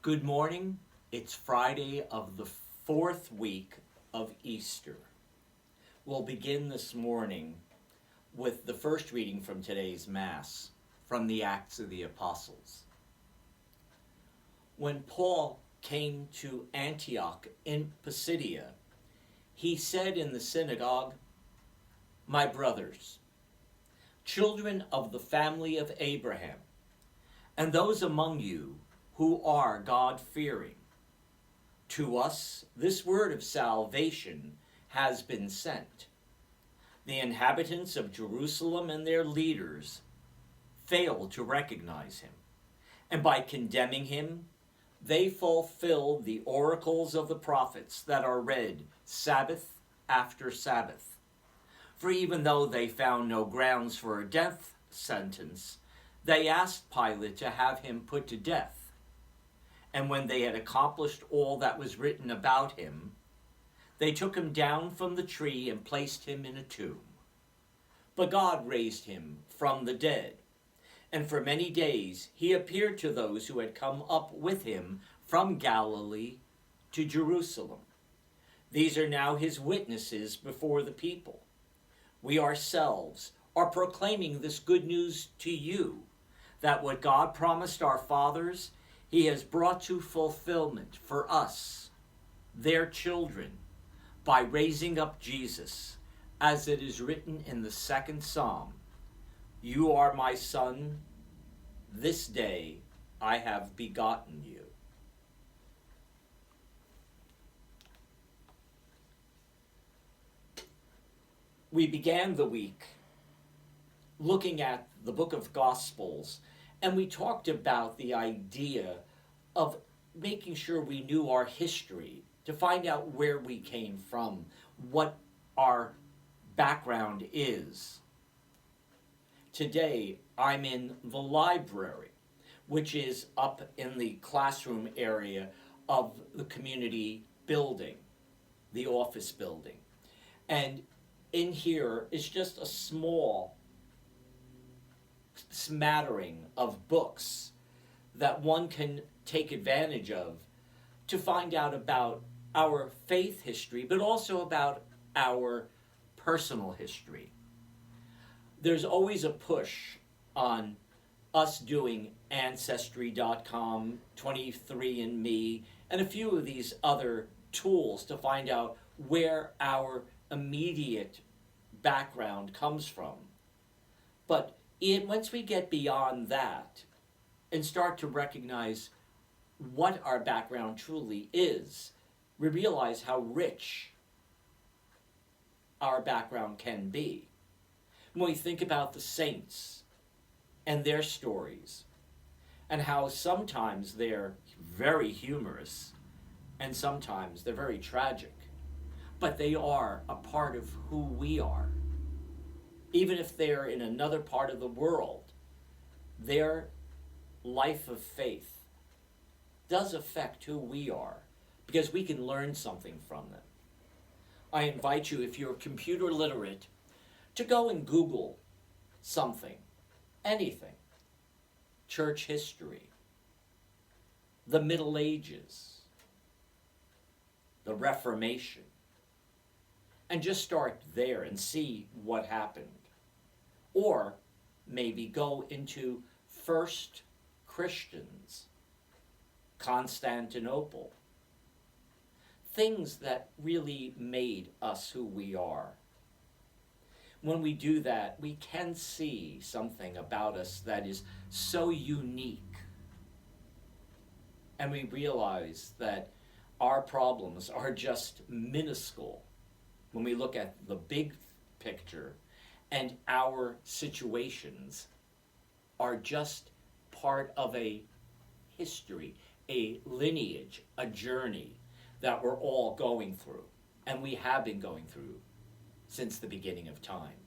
Good morning. It's Friday of the fourth week of Easter. We'll begin this morning with the first reading from today's Mass from the Acts of the Apostles. When Paul came to Antioch in Pisidia, he said in the synagogue, "My brothers, children of the family of Abraham, and those among you who are God-fearing, to us this word of salvation has been sent. The inhabitants of Jerusalem and their leaders failed to recognize him, and by condemning him, they fulfilled the oracles of the prophets that are read Sabbath after Sabbath. For even though they found no grounds for a death sentence, they asked Pilate to have him put to death. And when they had accomplished all that was written about him, they took him down from the tree and placed him in a tomb. But God raised him from the dead, and for many days he appeared to those who had come up with him from Galilee to Jerusalem. These are now his witnesses before the people. We ourselves are proclaiming this good news to you, that what God promised our fathers, he has brought to fulfillment for us, their children, by raising up Jesus, as it is written in the second Psalm, 'You are my son, this day I have begotten you.'" We began the week looking at the book of Gospels, and we talked about the idea of making sure we knew our history, to find out where we came from, what our background is. Today, I'm in the library, which is up in the classroom area of the community building, the office building. And in here is just a small smattering of books that one can take advantage of to find out about our faith history, but also about our personal history. There's always a push on us doing Ancestry.com, 23andMe, and a few of these other tools to find out where our immediate background comes from. But once we get beyond that and start to recognize what our background truly is, we realize how rich our background can be. When we think about the saints and their stories, and how sometimes they're very humorous and sometimes they're very tragic, but they are a part of who we are. Even if they're in another part of the world, their life of faith does affect who we are, because we can learn something from them. I invite you, if you're computer literate, to go and Google something, anything. Church history, the Middle Ages, the Reformation, and just start there and see what happened. Or maybe go into First Christians, Constantinople, things that really made us who we are. When we do that, we can see something about us that is so unique. And we realize that our problems are just minuscule when we look at the big picture, and our situations are just part of a history, a lineage, a journey that we're all going through, and we have been going through since the beginning of time.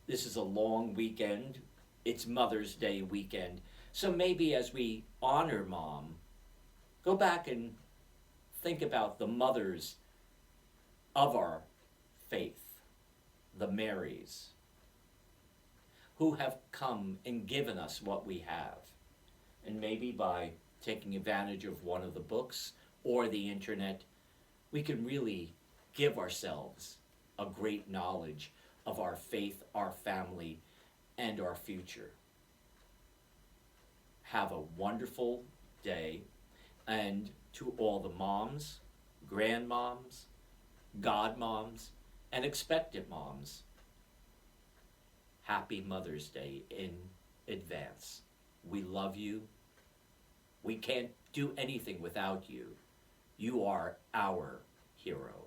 This is a long weekend. It's Mother's Day weekend. So maybe as we honor Mom, go back and think about the mothers of our faith, the Marys, who have come and given us what we have. And maybe by taking advantage of one of the books or the internet, we can really give ourselves a great knowledge of our faith, our family, and our future. Have a wonderful day, and to all the moms, grandmoms, godmoms, and expectant moms, happy Mother's Day in advance. We love you. We can't do anything without you. You are our hero.